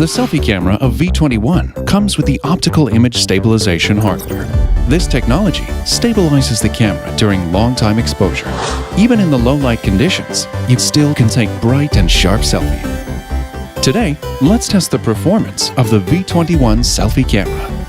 The selfie camera of V21 comes with the optical image stabilization hardware. This technology stabilizes the camera during long-time exposure. Even in the low-light conditions, you still can take bright and sharp selfie. Today, let's test the performance of the V21 selfie camera.